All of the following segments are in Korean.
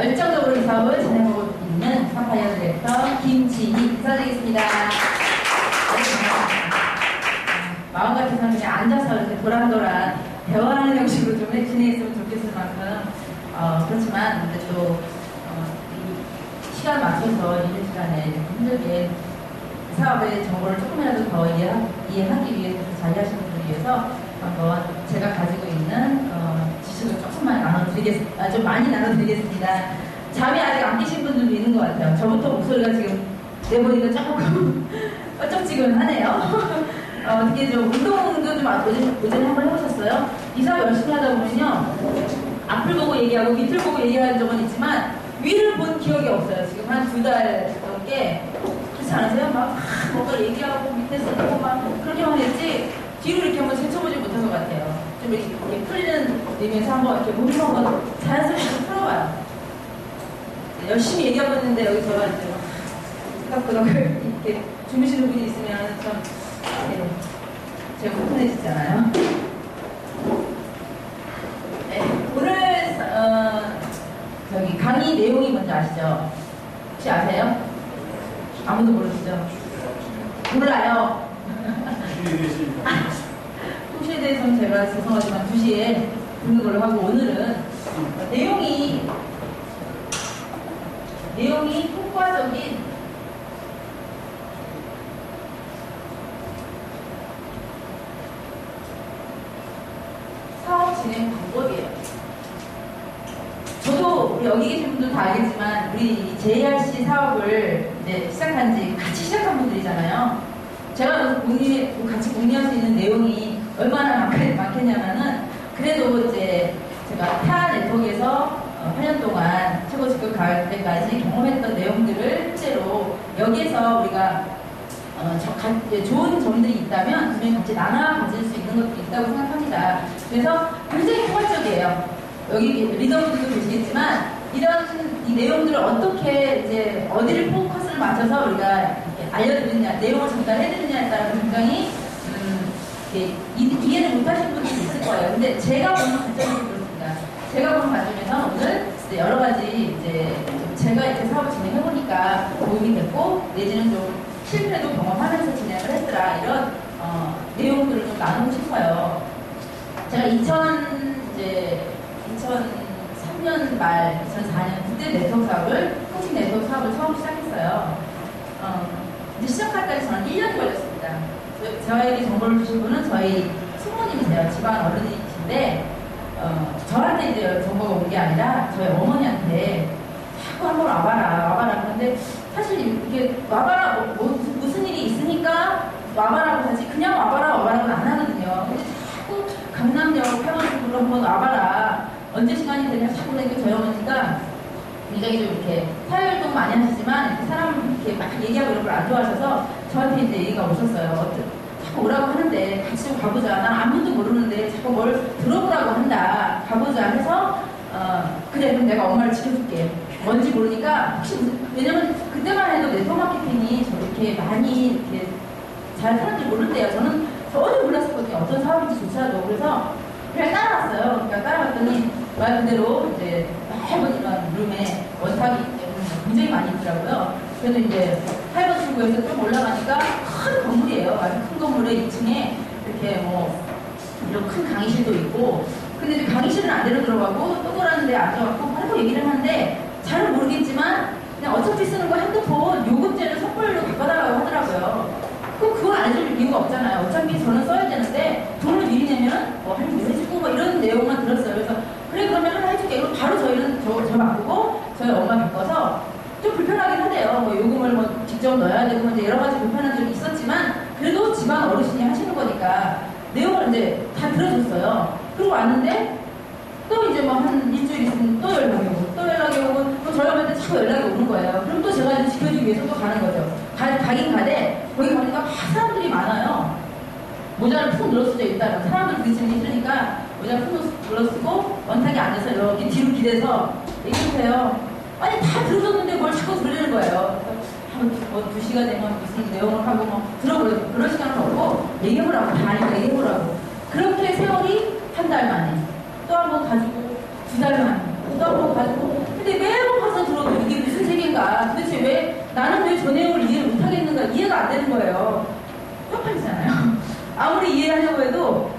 열정적으로 이 사업을 진행하고 있는 사파이어 디렉터 김지희 인사드리겠습니다. 마음 같아서는 그냥 앉아서 이렇게 도란도란 대화하는 형식으로 좀 진행했으면 좋겠을 만큼 그렇지만 근데 또 이 시간 맞춰서 이른 시간에 힘들게 사업의 정보를 조금이라도 더 이해하기 위해서 자리하시는 분을 위해서 한번 제가 가지고 있는 지식을 조금만 나눠드리겠습니다. 좀 많이 나눠드리겠습니다. 잠이 아직 안 깨신 분들도 있는 것 같아요. 저부터 목소리가 지금 내보니까 조금 껄쩍지근하네요. 어떻게 좀 운동도 좀 오전에 한번 해보셨어요? 이 사업 열심히 하다 보면요, 앞을 보고 얘기하고 밑을 보고 얘기하는 적은 있지만 위를 본 기억이 없어요. 지금 한 2달 넘게. 그렇지 않으세요? 막 뭔가 얘기하고 밑에 쓰고 막 그렇게만 했지 뒤로 이렇게 한번 제쳐보지 못한 것 같아요. 좀 이렇게 풀리는 의미에서 한번 이렇게 몸을 한번 자연스럽게 좀 풀어봐요. 열심히 얘기하고 있는데 여기 제가 이제 끄덕끄덕 이렇게 주무시는 분이 있으면 좀 제가 불편해지잖아요. 네, 오늘 저기 강의 내용이 뭔지 아시죠? 혹시 아세요? 아무도 모르시죠? 몰라요. 토시에 대해서는 제가 죄송하지만 2시에 듣는 걸로 하고 오늘은 내용이 효과적인 사업 진행 방법이에요. 저도 우리 여기 계신 분들 다 알겠지만 우리 JRC 사업을 이제 시작한 지 같이 시작한 분들이잖아요. 제가 같이 공유할 수 있는 내용이 얼마나 많겠냐면은 그래도 이제 제가 타 네트워크에서 8년 동안 최고 직급 갈 때까지 경험했던 내용들을 실제로 여기에서 우리가 좋은 점들이 있다면 분명히 같이 나눠 가질 수 있는 것도 있다고 생각합니다. 그래서 굉장히 포괄적이에요. 여기 리더분들도 계시겠지만 이런 이 내용들을 어떻게 이제 어디를 포커스를 맞춰서 우리가 알려드리느냐, 내용을 전달해드리느냐에 따라서 굉장히 이해를 못하시는 분들이 있을 거예요. 근데 제가 보는 관점은 그렇습니다. 제가 보는 관점에서 오늘 여러 가지 이제 제가 이렇게 사업을 진행해보니까 도움이 됐고 내지는 좀 실패도 경험하면서 진행을 했더라 이런 내용들을 좀 나누고 싶어요. 제가 2003년 말 2004년 그때 네트워크 사업을 코칭 네트워크 사업을 처음 시작했어요. 이제 시작할 때까지 저는 1년이 걸렸습니다. 저에게 정보를 주신 분은 저희 숙모님이세요. 집안 어른이신데 저한테 이제 정보가 온 게 아니라 저희 어머니한테 자꾸 한번 와봐라 그런데 사실 이렇게 와봐라 무슨 일이 있으니까 와봐라고 하지 그냥 와봐라고는 안 하거든요. 근데 자꾸 강남역 폐원쪽으로 한번 와봐라 언제 시간이 되면 자꾸 그러니까 저희 어머니가 굉장히 좀 이렇게 사회활동 많이 하시지만 이렇게 사람 이렇게 막 얘기하고 이런 걸 안 좋아하셔서 저한테 이제 얘기가 오셨어요. 자꾸 오라고 하는데 같이 좀 가보자. 난 아무도 모르는데 자꾸 뭘 들어보라고 한다. 가보자 해서 그래 그럼 내가 엄마를 지켜줄게. 뭔지 모르니까 혹시 왜냐면 그때만 해도 네트워크 마케팅이 저렇게 많이 이렇게 잘 사람들이 모른대요. 저는 전혀 몰랐었거든요. 어떤 사업인지조차도. 그래서 그냥 따라갔어요. 그러니까 따라갔더니 말 그대로 이제 해본 이런 룸에 원탑이 굉장히 많이 있더라고요. 그래도 이제 8번 출구에서 좀 올라가니까 큰 건물이에요. 아주 큰 건물에 2층에 이렇게 뭐 이런 큰 강의실도 있고 근데 이제 강의실은 안 데려 들어가고 동그란 데 앉아갖고 하고 얘기를 하는데 잘 모르겠지만 그냥 어차피 쓰는 거 핸드폰 요금제를 선불로 바꿔달라고 하더라고요. 그걸 안 해줄 이유가 없잖아요. 어차피 저는 써야 되는데 돈을 미리 내면 뭐 할인 해주고 뭐 이런 내용만 들었어요. 그래서 그래 그러면 하나 해줄게. 그럼 바로 저희는 저 바꾸고 저희 엄마 바꿔서 좀 불편하긴 하대요. 뭐 요금을 뭐 직접 넣어야 되고 이제 여러 가지 불편한 점이 있었지만 그래도 집안 어르신이 하시는 거니까 내용을 이제 다 들어줬어요. 그리고 왔는데 또 이제 뭐 한 일주일 있으면 또 연락이 오고 또 저희 엄마한테 자꾸 연락이 오는 거예요. 그럼 또 제가 이제 지켜주기 위해서 또 가는 거죠. 가긴 가되 거기 가니까 막 사람들이 많아요. 모자를 푹 늘어쓰죠. 일단은 사람들 부딪히는 게 싫으니까 모자를 푹 늘어쓰고 원탁에 앉아서 이렇게 뒤로 기대서 얘기해주세요. 아니 다 들어줬는데 뭘 자꾸 들으려는 거예요. 뭐 2시가 되면 무슨 내용을 하고 뭐 들어보려고 그럴 시간은 없고 얘기해보라고 다 아니까 얘기해보라고. 그렇게 세월이 한 달 만에 또 한 번 가지고 2달 만에 또 한 번 가지고 근데 매번 저 내용을 이해를 못하겠는가 이해가 안 되는 거예요. 쪽팔리잖아요. 아무리 이해하려고 해도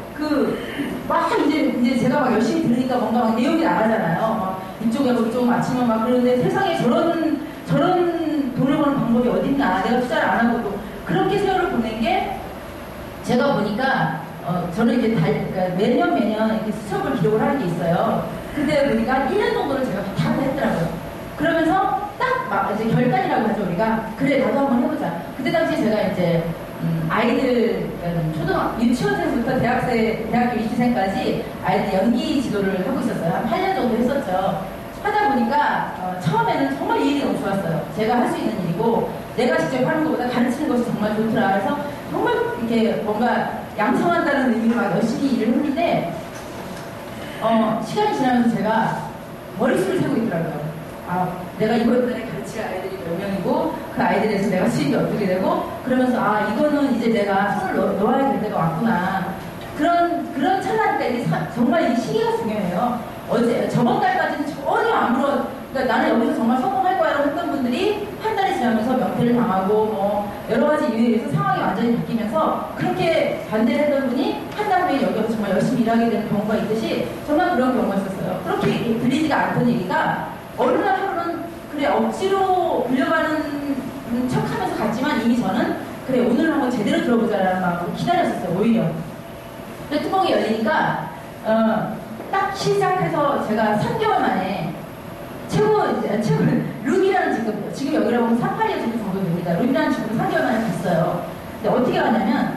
막 이제 제가 막 열심히 들으니까 뭔가 막 내용이 나가잖아요. 막 이쪽에 뭐 이쪽 맞추면 막 그러는데 세상에 저런 돈을 버는 방법이 어딨나. 내가 투자를 안 하고도 그렇게 세월을 보낸 게 제가 보니까 저는 이제 그러니까 매년 이렇게 수첩을 기록을 하는 게 있어요. 근데 보니까 1년 정도를 제가 다 했더라고요. 그러면서 딱 막 이제 결단이라고 하죠, 우리가. 그래, 나도 한번 해보자. 그때 당시에 제가 이제 아이들, 유치원생부터 대학교 2기생까지 아이들 연기 지도를 하고 있었어요. 한 8년 정도 했었죠. 하다 보니까 처음에는 정말 이 일이 너무 좋았어요. 제가 할 수 있는 일이고 내가 직접 하는 것보다 가르치는 것이 정말 좋더라. 그래서 정말 이렇게 뭔가 양성한다는 의미로 막 열심히 일을 했는데 시간이 지나면서 제가 머릿수를 세고 있더라고요. 아, 내가 이번 달에 가르칠 아이들이 몇 명이고 그 아이들에서 내가 수익이 어떻게 되고 그러면서 아, 이거는 이제 내가 손을 놓아야 될 때가 왔구나. 그런 찰나니까 이게 정말 이 시기가 중요해요. 저번 달까지는 전혀 아무런, 그러니까 나는 여기서 정말 성공할 거야라고 했던 분들이 한 달이 지나면서 명퇴를 당하고 뭐 여러 가지 이유에 의해서 상황이 완전히 바뀌면서 그렇게 반대를 했던 분이 한 달 후에 여기 와서 정말 열심히 일하게 되는 경우가 있듯이 정말 그런 경우가 있었어요. 그렇게 들리지가 않던 얘기가 어느 날 하루는 그래 억지로 불려가는 척 하면서 갔지만 이미 저는 그래 오늘 한번 제대로 들어보자라는 마음으로 기다렸었어요. 오히려. 근데 뚜껑이 열리니까 딱 시작해서 제가 3개월 만에 최고 룸이라는 지금 여기라고 하면 382 정도 됩니다. 룸이라는 직급 3개월 만에 갔어요. 근데 어떻게 가냐면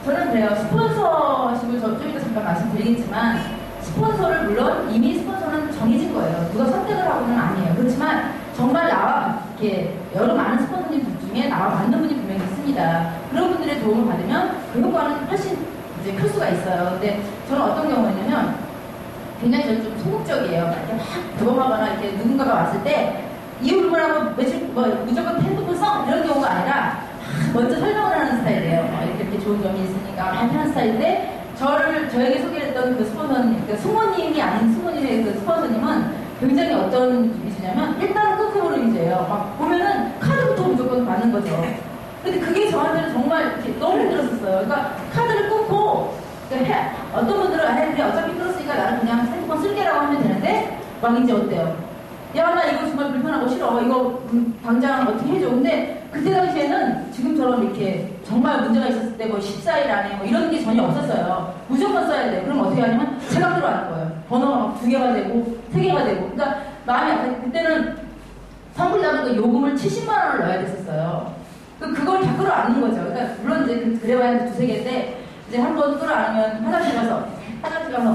저는 그래요. 스폰서십을 좀 이따 잠깐 말씀드리겠지만 스폰서를 물론 이미 스폰서는 정해진 거예요. 누가 선택을 하고는 아니에요. 그렇지만 정말 나와 이렇게 여러 많은 스폰서님 중에 나와 맞는 분이 분명히 있습니다. 그런 분들의 도움을 받으면 그 효과는 훨씬 이제 클 수가 있어요. 근데 저는 어떤 경우였냐면 굉장히 저는 좀 소극적이에요. 이렇게 막 도움하거나 이렇게 누군가가 왔을 때 이유를 하고 무조건 핸드폰 써 이런 경우가 아니라 먼저 설명을 하는 스타일이에요. 이렇게 좋은 점이 있으니까 하는 스타일인데 저에게 소개했던 그 스폰서님, 그 수모님이 아닌 수모님의 그 스폰서님은 굉장히 어떤 이미지냐면 일단은 끄크보는 이미지예요. 막 보면은 카드부터 무조건 받는 거죠. 근데 그게 저한테는 정말 이렇게 너무 힘들었었어요. 그러니까 카드를 끊고 그러니까 어떤 분들은 그래 어차피 끊었으니까 나는 그냥 핸드폰 쓸게라고 하면 되는데 막 이제 어때요? 야, 나 이거 정말 불편하고 싫어. 이거 당장 어떻게 해줘. 근데 그때 당시에는 지금처럼 이렇게 정말 문제가 있었을 때 뭐 14일 안에 뭐 이런 게 전혀 없었어요. 무조건 써야 돼. 그럼 어떻게 하냐면 제가 들어가는 거예요. 번호가 막 2개가 되고 3개가 되고. 그러니까 마음이 아파. 그때는 선불이다 보니까 요금을 70만 원을 넣어야 됐었어요. 그걸 다 끌어안는 거죠. 그러니까 물론 이제 그래봐야 2-3개인데 이제 한 번 끌어안으면 화장실 가서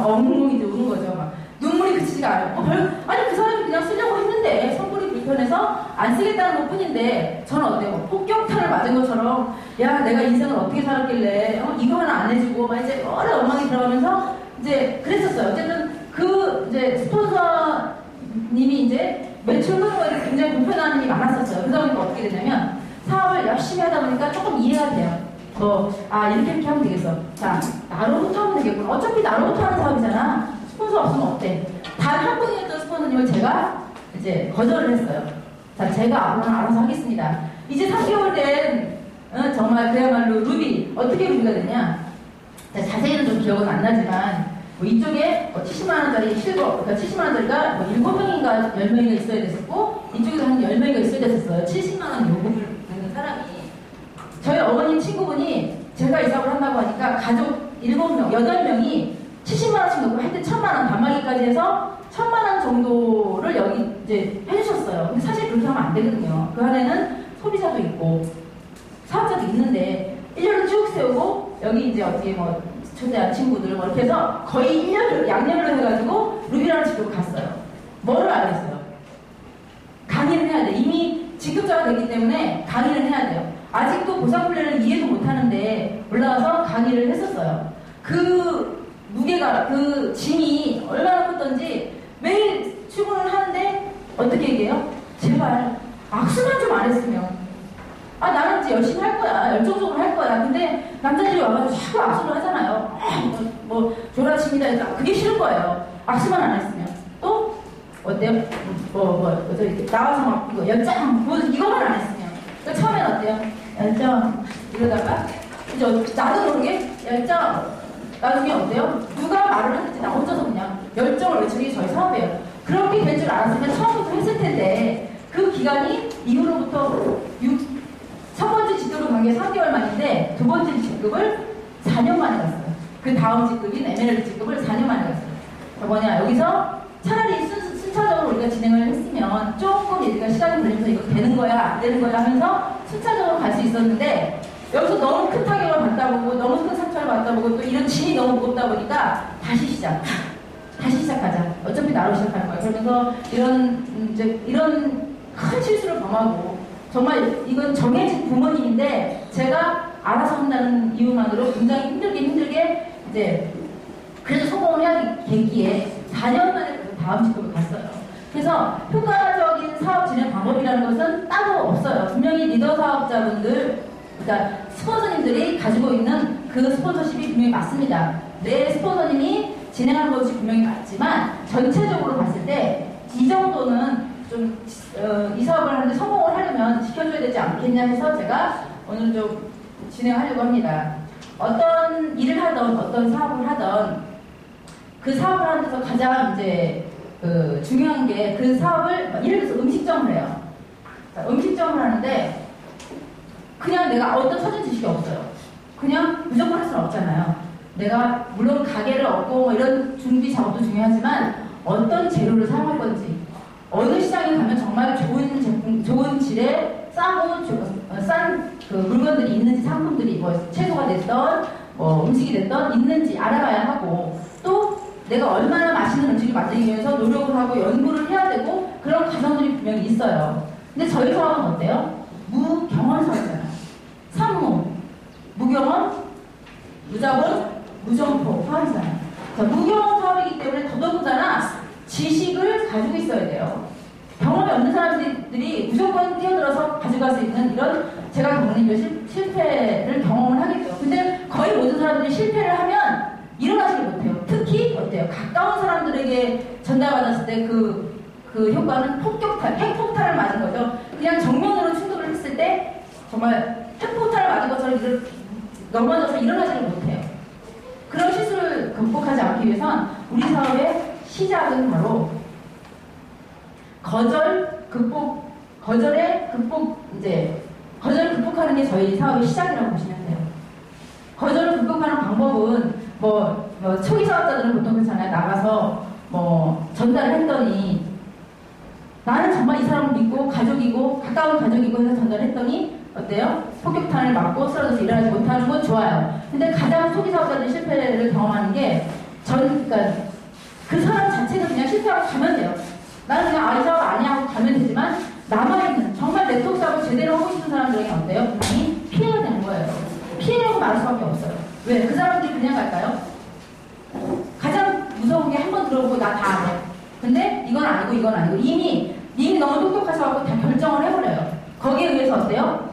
엉엉 이제 우는 거죠. 막 눈물이 그치지가 않아요. 아니 그 사람이 그냥 쓰려고 했는데 선불이 불편해서 안 쓰겠다는 것 뿐인데 저는 어때요? 폭격탄을 맞은 것처럼 야 내가 인생을 어떻게 살았길래 이거 하나 안 해주고 막 이제 여러 엉망이 들어가면서 이제 그랬었어요. 어쨌든 그 이제 스폰서님이 이제 매출 흐름에 굉장히 불편한 일이 많았었어요. 그러다 보니까 어떻게 되냐면 사업을 열심히 하다 보니까 조금 이해가 돼요. 이렇게 하면 되겠어. 자, 나로부터 하면 되겠구나. 어차피 나로부터 하는 사업이잖아. 스폰서 없으면 어때? 단 한 분이었던 스폰서님을 제가 이제 거절을 했어요. 자, 제가 앞으로는 알아서 하겠습니다. 이제 3개월 된 정말 그야말로 루비 어떻게 루비가 되냐? 자, 자세히는 좀 기억은 안 나지만 뭐 이쪽에 70만 원짜리 실버, 그러니까 70만 원짜리가 뭐 7명인가 10명인가 있어야 됐었고 이쪽에도 한 10명인가 있어야 됐었어요. 70만 원 요금을 내는 사람이. 저희 어머님 친구분이 제가 이사를 한다고 하니까 가족 7명, 8명이 70만 원씩 넣고 하여튼 1000만 원 단말기까지 해서 1000만 원 정도를 여기 이제 해주셨어요. 근데 사실 그렇게 하면 안 되거든요. 그 안에는 소비자도 있고 사업자도 있는데 1년을 쭉 세우고 여기 이제 어떻게 뭐 초대한 친구들 뭐 이렇게 해서 거의 1년을 양념을 해가지고 루비라는 집으로 갔어요. 뭐를 알겠어요? 강의를 해야 돼. 이미 직급자가 됐기 때문에 강의를 해야 돼요. 아직도 보상 플랜을 이해도 못하는데 올라와서 강의를 했었어요. 그 무게가 그 짐이 얼마나 컸던지 매일 출근을 하는데 어떻게 얘기해요? 제발 악수만 좀 안 했으면 나는 이제 열심히 할 거야. 열정적으로 할 거야. 근데 남자들이 와가지고 자꾸 악수를 하잖아요. 조라칩니다 해서 그게 싫은 거예요. 악수만 안 했으면. 또 어때요? 이렇게 나와서 막 이거 연장 이거만 안 했으면 그러니까 처음엔 어때요? 열정 이러다가 이제 나도 모르게 열정 나중에 어때요? 누가 말을 하는지 나 혼자서 그냥 열정을 외치는 게 저희 사업이에요. 그렇게 될 줄 알았으면 처음부터 했을 텐데 그 기간이 이후로부터 첫 번째 직급을 간 게 3개월 만인데 두 번째 직급을 4년 만에 갔어요. 그 다음 직급인 에메랄드 직급을 4년 만에 갔어요. 뭐냐 여기서 차라리 순차적으로 우리가 진행을 했으면 조금 우리가 시간이 걸리면서 이거 되는 거야 안 되는 거야 하면서 순차적으로 갈 수 있었는데 여기서 너무 큰 타격을 받다 보고 너무 큰 상처를 받다 보고 또 이런 짐이 너무 무겁다 보니까 다시 시작하자. 어차피 나로 시작하는 거야. 그러면서 이런 큰 실수를 범하고 정말 이건 정해진 부모님인데 제가 알아서 한다는 이유만으로 굉장히 힘들게 이제 그래도 성공을 해야 되기에 4년 만에 다음 직급을 갔어요. 그래서 효과적인 사업 진행 방법이라는 것은 따로 없어요. 분명히 리더 사업자분들, 그러니까 스폰서님들이 가지고 있는 그 스폰서십이 분명히 맞습니다. 내 스폰서님이 진행하는 것이 분명히 맞지만 전체적으로 봤을 때 이 정도는 좀 이 사업을 하는데 성공을 하려면 지켜줘야 되지 않겠냐 해서 제가 오늘 좀 진행하려고 합니다. 어떤 일을 하던 어떤 사업을 하던 그 사업을 하는 데서 가장 이제 중요한 게 그 사업을 예를 들어서 음식점을 해요. 자, 음식점을 하는데 그냥 내가 어떤 사전 지식이 없어요. 그냥 무조건 할 수는 없잖아요. 내가 물론 가게를 얻고 뭐 이런 준비 작업도 중요하지만 어떤 재료를 사용할 건지 어느 시장에 가면 정말 좋은 제품, 좋은 질의 싸고 싼 그 물건들이 있는지 상품들이 뭐 채소가 됐던 뭐 음식이 됐던 있는지 알아봐야 하고 또 내가 얼마나 맛있는 음식을 만들기 위해서 노력을 하고 연구를 해야 되고 그런 과정들이 분명히 있어요. 근데 저희 사업은 어때요? 무경험 사업이잖아요. 산무, 무경험, 무자본, 무점포 사업이잖아요. 자, 무경험 사업이기 때문에 더더군다나 지식을 가지고 있어야 돼요. 경험이 없는 사람들이 무조건 뛰어들어서 가져갈 수 있는 이런 제가 겪는 이런 실패를 경험을 하겠죠. 근데 거의 모든 사람들이 실패를 하면 일어나지를 못해요. 특히 어때요? 가까운 사람들에게 전달받았을 때 그 효과는 폭격탄, 핵폭탄을 맞은 거죠. 그냥 정면으로 충돌을 했을 때 정말 핵폭탄을 맞은 것처럼 넘어져서 일어나지를 못해요. 그런 실수를 극복하지 않기 위해선 우리 사업의 시작은 바로 거절을 극복하는 게 저희 사업의 시작이라고 보시면 돼요. 거절을 극복하는 방법은 초기 사업자들은 보통 그렇잖아요. 나가서 전달을 했더니 나는 정말 이 사람을 믿고 가까운 가족이고 해서 전달을 했더니 어때요? 폭격탄을 맞고 쓰러져서 일어나지 못하는 건 좋아요. 근데 가장 초기 사업자들이 실패를 경험하는 게 그러니까 그 사람 자체가 그냥 실패하고 가면 돼요. 나는 그냥 이 사업 아니야 하고 가면 되지만 남아있는 정말 네트워크 사업을 제대로 하고 싶은 사람들에게 어때요? 분명히 피해가 되는 거예요. 피해라고 말할 수밖에 없어요. 왜? 그 사람들이 그냥 갈까요? 가장 무서운 게 한 번 들어보고 나 다 안 해. 근데 이건 아니고 이미 너무 똑똑하셔서 다 결정을 해버려요. 거기에 의해서 어때요?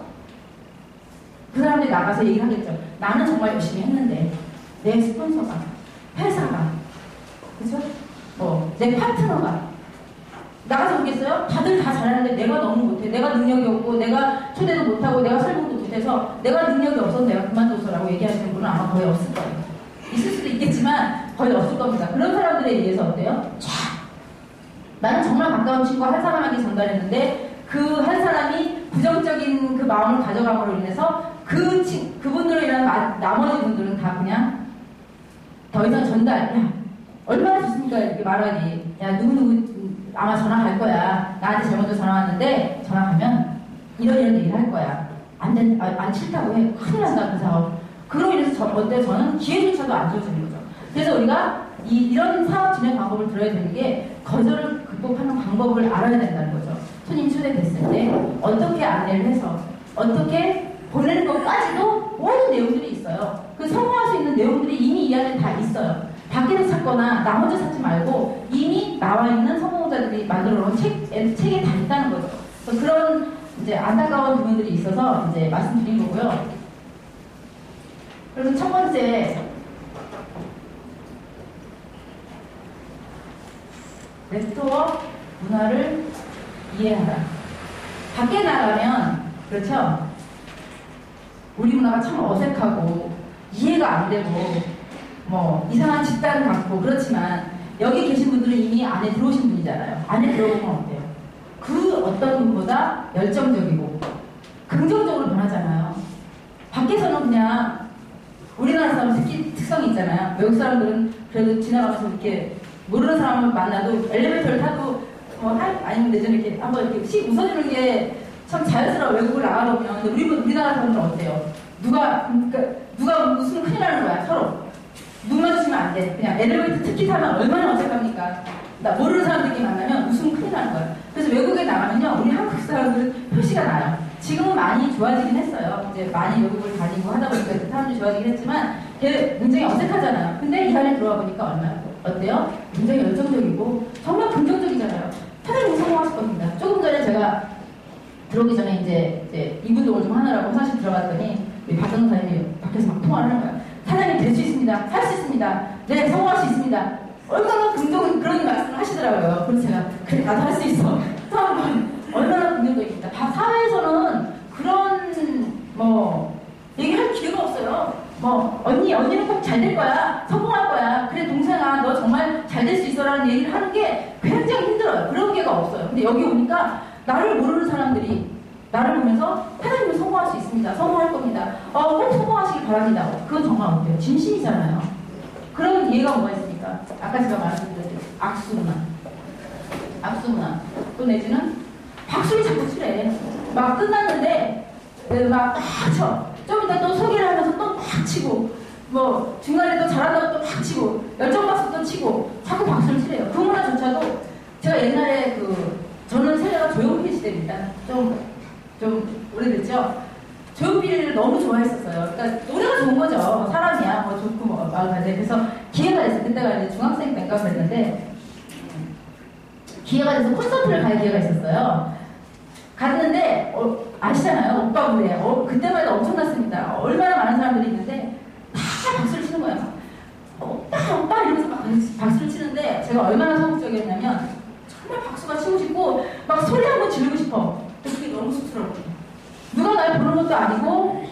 그 사람들이 나가서 얘기를 하겠죠. 나는 정말 열심히 했는데 내 스폰서가, 회사가, 그죠? 내 파트너가 나가서 보겠어요? 다들 다 잘하는데 내가 너무 못해. 내가 능력이 없고 내가 초대도 못하고 내가 설명도 못해서 내가 능력이 없어서 내가 그만둬서라고 얘기하시는 분은 아마 거의 없을 거예요. 있을 수도 있겠지만 거의 없을 겁니다. 그런 사람들에 의해서 어때요? 나는 정말 가까운 친구가 한 사람에게 전달했는데 그 한 사람이 부정적인 그 마음을 가져감으로 인해서 그분들로 인한 나머지 분들은 다 그냥 더 이상 야 얼마나 좋습니까 이렇게 말하니 야 누구누구 아마 전화 갈 거야 나한테 제일 먼저 전화 왔는데 전화 가면 이런 얘기를 할 거야 안 싫다고 해 큰일 난다 그 사업 그로 인해서 저는 기회조차도 안 줘주는 거죠. 그래서 우리가 이런 사업 진행 방법을 들어야 되는 게 거절을 극복하는 방법을 알아야 된다는 거죠. 손님 초대됐을 때 어떻게 안내를 해서 어떻게 보내는 것까지도 모든 내용들이 있어요. 그 성공할 수 있는 내용들이 이미 이 안에 다 있어요. 밖에서 찾거나 나 혼자 찾지 말고 이미 나와 있는 성공자들이 만들어 놓은 책에 다 있다는 거죠. 그래서 그런 이제 안타까운 부분들이 있어서 이제 말씀드린 거고요. 그래서 첫 번째 네트워크 문화를 이해하라. 밖에 나가면 그렇죠? 우리 문화가 참 어색하고 이해가 안 되고 뭐 이상한 집단 같고 그렇지만 여기 계신 분들은 이미 안에 들어오신 분이잖아요. 안에 들어오면 어때요? 그 어떤 분보다 열정적이고 긍정적으로 변하잖아요. 밖에서는 그냥 우리나라 사람 특성이 있잖아요. 외국 사람들은 그래도 지나가면서 이렇게 모르는 사람을 만나도 엘리베이터를 타도 아니면 내전에 이렇게 한번 이렇게 씩 웃어주는 게 참 자연스러워. 외국을 나가보면. 근데 우리나라 사람들은 어때요? 누가 웃으면 큰일 나는 거야, 서로. 눈 마주치면 안 돼. 그냥 엘리베이터 특히 타면 얼마나 어색합니까? 나 모르는 사람들끼리 만나면 웃으면 큰일 나는 거야. 그래서 외국에 나가면요, 우리 한국 사람들은 표시가 나요. 지금은 많이 좋아지긴 했어요. 이제 많이 외국을 다니고 하다 보니까 사람들이 좋아지긴 했지만 굉장히 어색하잖아요. 근데 이 안에 들어와 보니까 얼마나 어때요? 굉장히 열정적이고 정말 긍정적이잖아요. 사장님 성공하실 겁니다. 조금 전에 제가 들어오기 전에 이제 이분동을 좀 하느라고 사실 들어갔더니 박정선 사장님이 밖에서 막 통화를 하는 거야. 사장님 될 수 있습니다. 할 수 있습니다. 네, 성공할 수 있습니다. 얼마나 긍정은 그런 말씀을 하시더라고요. 그래서 제가 그래 나도 할 수 있어. 얼마나 긍정적입니다. 사회에서는 그런 얘기할 기회가 없어요. 언니는 꼭 잘 될 거야. 성공할 거야. 그래 동생아 너 정말 잘 될 수 있어라는 얘기를 하는 게 굉장히 힘들어요. 그런 게가 없어요. 근데 여기 오니까 나를 모르는 사람들이 나를 보면서 사장님은 성공할 수 있습니다. 성공할 겁니다. 꼭 성공하시길 바랍니다. 그건 정말 어때요? 진심이잖아요. 그런 이해가 뭐가 있습니까? 아까 제가 말씀드렸죠. 악수문화. 또 내지는 박수를 자꾸 치래. 막 끝났는데 막 쳐. 좀 이따 또 소개를 하면서 또 막 치고 중간에 또 잘한다고 또 막 치고 열정박수 또 치고 자꾸 박수를 치래요. 그 문화조차도 제가 옛날에 저는 세대가 조용필 시대입니다. 좀 오래됐죠? 조용필을 너무 좋아했었어요. 그러니까 노래가 좋은 거죠. 사람이야. 좋고 마음가지. 그래서 기회가 됐어요. 그때가 이제 중학생 때인가 그랬는데 기회가 돼서 콘서트를 갈 기회가 있었어요. 갔는데 아시잖아요. 오빠 무대. 그때만 해도 엄청났습니다. 얼마나 많은 사람들이 있는데 다 박수를 치는 거예요. 오빠 이러면서 막 박수를 치는데 제가 얼마나 성공적이었냐면 정말 박수가 치고 싶고 막 소리 한번 지르고 싶어. 그게 너무 쑥스러워. 누가 날 부르는 것도 아니고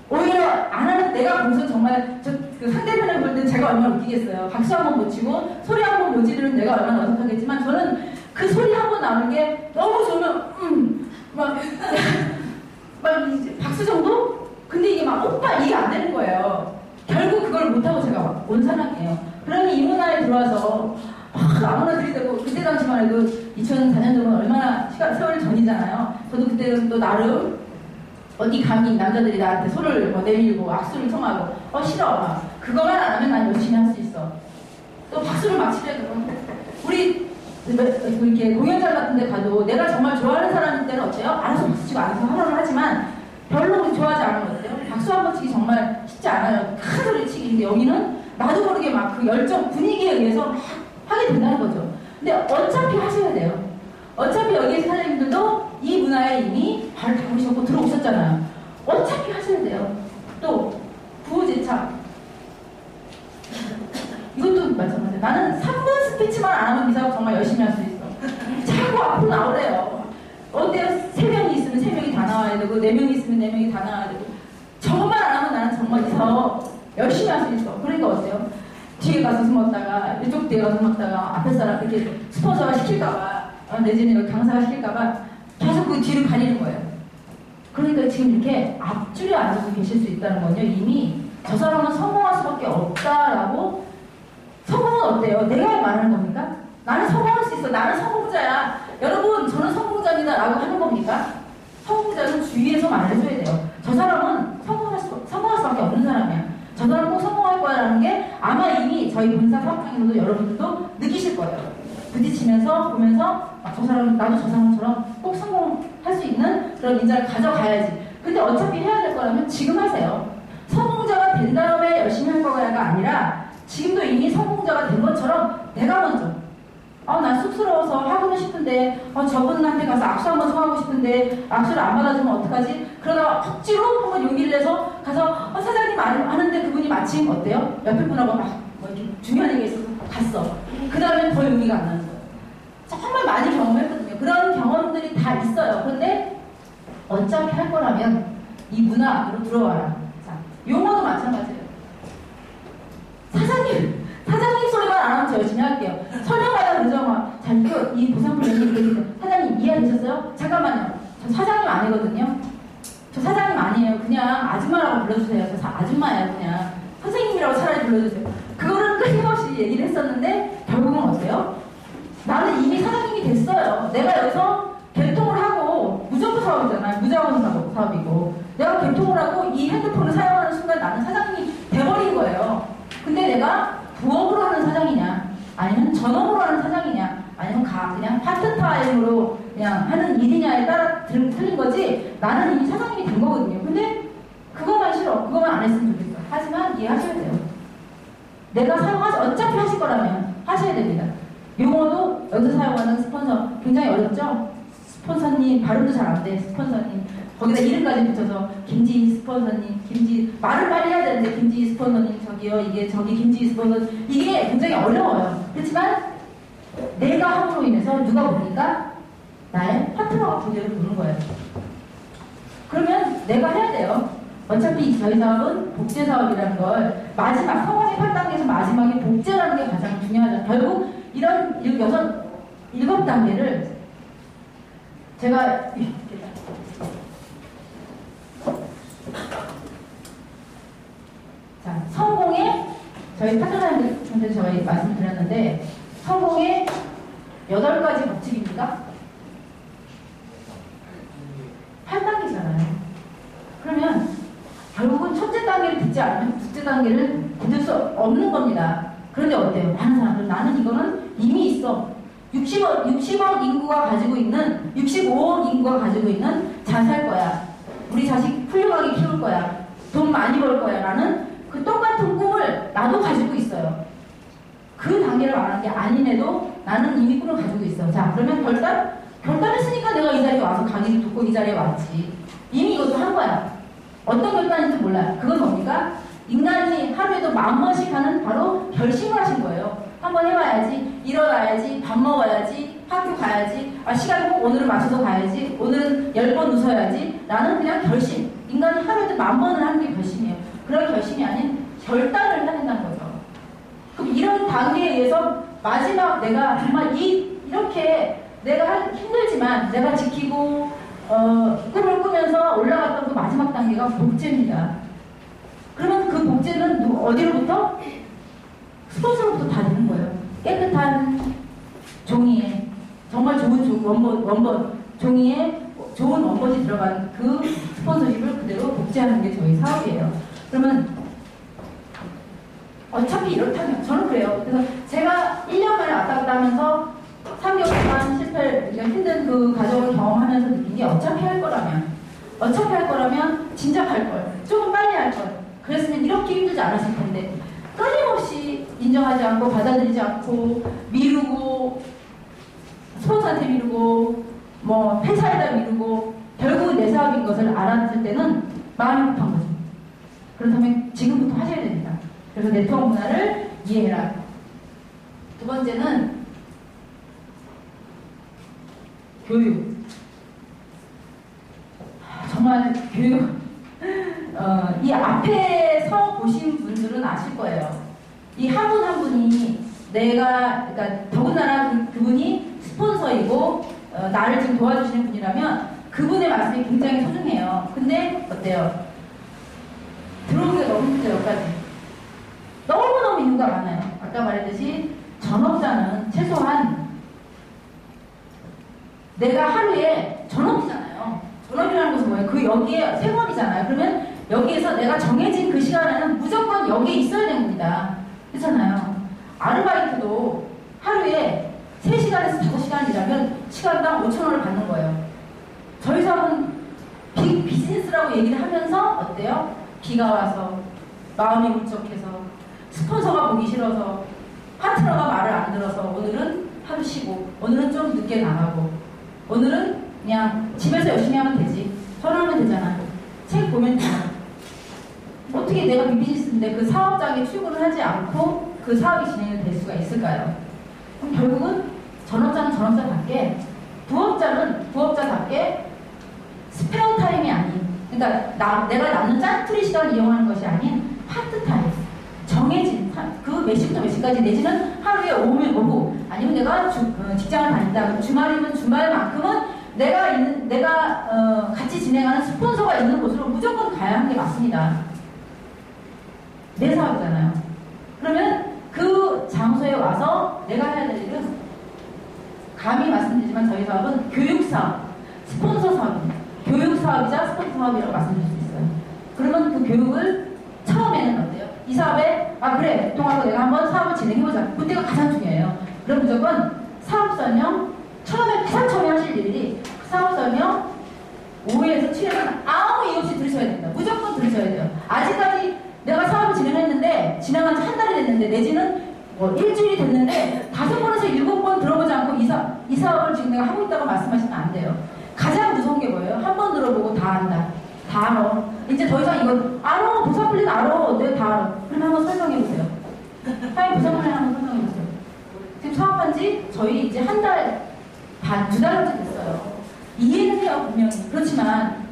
오히려 안 하는 내가 보면서 정말 그 상대편을 볼 때 제가 얼마나 웃기겠어요. 박수 한번 못 치고 소리 한번 못 지르는 내가 얼마나 어색하겠지만 저는 그 소리 한번 나오는 게 너무 좋으면 막 이제 박수 정도? 근데 이게 막 오빠 이해 안 되는 거예요. 결국 그걸 못하고 제가 온 사람이에요. 그러니 이 문화에 들어와서 아무나 들이대고 그때 당시만 해도 2004년도면 얼마나 세월 전이잖아요. 저도 그때는 또 나름 어디 감히 남자들이 나한테 손을 내밀고 악수를 청하고 싫어. 그거만 안 하면 난 열심히 할 수 있어. 또 박수를 막 치래. 우리 이렇게 공연장 같은 데 가도 내가 정말 좋아하는 사람일 때는 어때요? 알아서 박수 치고 알아서 환호를 하지만 별로 좋아하지 않은 것 같아요. 박수 한 번 치기 정말 쉽지 않아요. 큰 소리 치기인데 여기는 나도 모르게 막 그 열정 분위기에 의해서 막 하게 된다는 거죠. 근데 어차피 하셔야 돼요. 어차피 여기 사장님들도 이 문화에 이미 발을 담으셨고 들어오셨잖아요. 어차피 하셔야 돼요. 또 구호제차 이것도 마찬가지예요. 나는 3분 스피치만 안 하면 이 사업 정말 열심히 할 수 있어. 자꾸 앞으로 나오래요. 어때요? 3명이 있으면 3명이 다 나와야 되고 4명이 있으면 4명이 다 나와야 되고 저것만 안 하면 나는 정말 이 사업 열심히 할 수 있어. 그러니까 어때요? 뒤에 가서 숨었다가 이쪽 뒤에 가서 숨었다가 앞에 사람 이렇게 스폰서가 시킬까봐 내지는 강사가 시킬까봐 계속 그 뒤를 가리는 거예요. 그러니까 지금 이렇게 앞줄에 앉아서 계실 수 있다는 건요. 이미 저 사람은 성공할 수밖에 없다라고. 성공은 어때요? 내가 말하는 겁니까? 나는 성공할 수 있어. 나는 성공자야. 여러분 저는 성공자입니다 라고 하는 겁니까? 성공자는 주위에서 말해줘야 돼요. 저 사람은 성공할 수밖에 없는 사람이야. 저 사람은 꼭 성공할 거야 라는 게 아마 이미 저희 본사 사업장에서도 여러분들도 느끼실 거예요. 부딪히면서 보면서 저 사람 나도 저 사람처럼 꼭 성공할 수 있는 그런 인자를 가져가야지. 근데 어차피 해야 될 거라면 지금 하세요. 성공자가 된 다음에 열심히 할 거야가 아니라 지금도 이미 성공자가 된 것처럼 내가 먼저 난 쑥스러워서 하고는 싶은데 저분한테 가서 악수 한번 청하고 싶은데 악수를 안 받아주면 어떡하지? 그러다가 억지로 한번 용기를 내서 가서 사장님 하는데 그분이 마침 어때요? 옆에 분하고 막 이렇게 중요한 얘기 있어서 갔어. 그 다음에 더 용기가 안 나는 거예요. 정말 많이 경험했거든요. 그런 경험들이 다 있어요. 그런데 어차피 할 거라면 이 문화 안으로 들어와라. 자, 용어도 마찬가지예요. 사장님 소리만 안 하면 저 열심히 할게요. 설명하다 그러죠. 자, 이 보상플랜이 이렇게 사장님 이해되셨어요? 잠깐만요. 저 사장님 아니거든요. 저 사장님 아니에요. 그냥 아줌마라고 불러주세요. 저 아줌마예요. 그냥 선생님이라고 차라리 불러주세요. 그거를 끊임없이 얘기를 했었는데 결국은 어때요? 나는 이미 사장님이 됐어요. 내가 여기서 개통을 하고 무조건 사업이잖아요. 무자원 사업이고 내가 개통을 하고 이 핸드폰을 사용하는 순간 나는 사장님이 돼버린 거예요. 근데 내가 부업으로 하는 사장이냐 아니면 전업으로 하는 사장이냐 아니면 그냥 파트타임으로 그냥 하는 일이냐에 따라 틀린 거지 나는 이미 사장님이 된 거거든요. 근데 그것만 싫어. 그것만 안 했으면 좋겠어. 하지만 이해하셔야 돼요. 내가 어차피 하실 거라면 하셔야 됩니다. 용어도 여기서 사용하는 스폰서 굉장히 어렵죠? 스폰서님 발음도 잘 안 돼. 스폰서님 거기다 이름까지 붙여서 김지 스폰서님 말을 빨리 해야 되는데 김지 스폰서님 저기요 이게 저기 김지 스폰서 이게 굉장히 어려워요. 그렇지만 내가 함으로 인해서 누가 보니까 나의 파트너가 그대로 보는 거예요. 그러면 내가 해야 돼요. 어차피 저희 사업은 복제 사업이라는 걸 마지막 성공의 8단계에서 마지막에 복제라는 게 가장 중요하죠. 결국 이런 7단계를 제가 자, 성공의 저희 파트너한테 저희 말씀드렸는데 성공의 8가지 법칙입니다. 8단계잖아요. 그러면 결국은 첫째 단계를 듣지 않으면 둘째 단계를 듣을 수 없는 겁니다. 그런데 어때요? 많은 사람들 나는 이거는 이미 있어. 60억 인구가 가지고 있는 65억 인구가 가지고 있는 잘 살 거야. 우리 자식 훌륭하게 키울 거야. 돈 많이 벌 거야. 라는 그 똑같은 꿈을 나도 가지고 있어요. 그 단계를 말하는 게 아님에도 나는 이미 꿈을 가지고 있어. 자, 그러면 결단했으니까 내가 이 자리에 와서 강의를 듣고 이 자리에 왔지. 이미 이것도 한 거야. 어떤 결단인지 몰라요. 그건 뭡니까? 인간이 하루에도 10,000번씩 하는 바로 결심을 하신 거예요. 한번 해봐야지, 일어나야지, 밥 먹어야지, 학교 가야지, 시간 꼭 오늘은 맞춰서 가야지, 오늘은 10번 웃어야지 라는 그냥 결심. 인간이 하루에도 10,000번을 하는 게 결심이에요. 그런 결심이 아닌 결단을 해야 된다는 거죠. 그럼 이런 단계에 의해서 마지막 내가 정말 이렇게 내가 힘들지만 내가 지키고 꿈을 꾸면서 올라갔던 그 마지막 단계가 복제입니다. 그러면 그 복제는 어디로부터? 스폰서로부터 다 되는 거예요. 깨끗한 종이에 정말 좋은 원본 종이에 좋은 원본이 들어간 그 스폰서십을 그대로 복제하는 게 저희 사업이에요. 그러면 어차피 이렇다면 저는 그래요. 그래서 제가 1년 만에 왔다 갔다 하면서 3개월 동안 힘든 그 과정을 경험하면서 느낀 게 어차피 할 거라면 진작 할 걸, 조금 빨리 할 걸. 그랬으면 이렇게 힘들지 않았을 텐데 끊임없이 인정하지 않고 받아들이지 않고 미루고 스폰서한테 미루고 회사에다 미루고 결국은 내 사업인 것을 알았을 때는 마음이 급한 거죠. 그렇다면 지금부터 하셔야 됩니다. 그래서 네트워크 문화를 이해해라. 두 번째는 교육. 정말 교육. 이 앞에 서 보신 분들은 아실 거예요. 이 한 분 한 분이 그러니까 더군다나 그분이 스폰서이고 나를 지금 도와주시는 분이라면 그분의 말씀이 굉장히 소중해요. 근데 어때요? 들어오기가 너무 힘들어요. 여기까지. 너무너무 이유가 많아요. 아까 말했듯이 전업자는 최소한 내가 하루에 전업이잖아요. 전업이라는 것은 뭐예요? 그 여기에 생업이잖아요. 그러면 여기에서 내가 정해진 그 시간에는 무조건 여기에 있어야 됩니다. 그렇잖아요. 아르바이트도 하루에 3시간에서 5시간 일하면 시간당 5,000원을 받는 거예요. 저희 사업은 비즈니스라고 얘기를 하면서 어때요? 비가 와서 마음이 울적해서 스폰서가 보기 싫어서 파트너가 말을 안 들어서 오늘은 하루 쉬고 오늘은 좀 늦게 나가고 오늘은 그냥 집에서 열심히 하면 되지. 전화하면 되잖아. 책 보면 돼. 어떻게 내가 비즈니스인데 그 사업장에 출근을 하지 않고 그 사업이 진행이 될 수가 있을까요? 그럼 결국은 전업자는 전업자답게 부업자는 부업자답게 스페어 타임 그러니까 내가 남는 짠투리 시간을 이용하는 것이 아닌 파트타임, 정해진 그 몇 시부터 몇 시까지 내지는 하루에 오후 아니면 내가 직장을 다닌다. 주말이면 주말만큼은 내가 같이 진행하는 스폰서가 있는 곳으로 무조건 가야 하는 게 맞습니다. 내 사업이잖아요. 그러면 그 장소에 와서 내가 해야 될 일은 감히 말씀드리지만 저희 사업은 교육사업, 스폰서 사업입니다. 교육사업이자 스폰서 사업이라고 말씀드릴 수 있어요. 그러면 그 교육을 처음에는 어때요? 이 사업에 그래 동하고 내가 한번 사업을 진행해보자. 그때가 가장 중요해요. 그럼 무조건 사업 설명 가장 처음에 하실 일이 사업 설명 5회에서 7회는 아무 이유 없이 들으셔야 됩니다. 무조건 들으셔야 돼요. 아직까지 내가 사업을 진행한 지 한 달이 됐는데 내지는 일주일이 됐는데 5번에서 7번 들어보지 않고 이 사업을 지금 내가 하고 있다고 말씀하시면 안 돼요. 가장 무서운 게 뭐예요? 한 번 들어보고 다 안다. 다 알아. 이제 더 이상 이건 알아. 부사플린 알아. 네, 다 알아. 그럼 한번 설명해보세요. 사장님 부사플린 한번 설명해보세요. 지금 사업한 지 저희 이제 한 달 반, 2달째 됐어요. 이해는 해요, 분명히. 그렇지만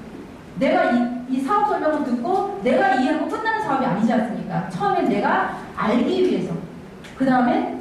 내가 이 사업 설명을 듣고 내가 이해하고 끝나는 사업이 아니지 않습니까? 처음에 내가 알기 위해서. 그 다음에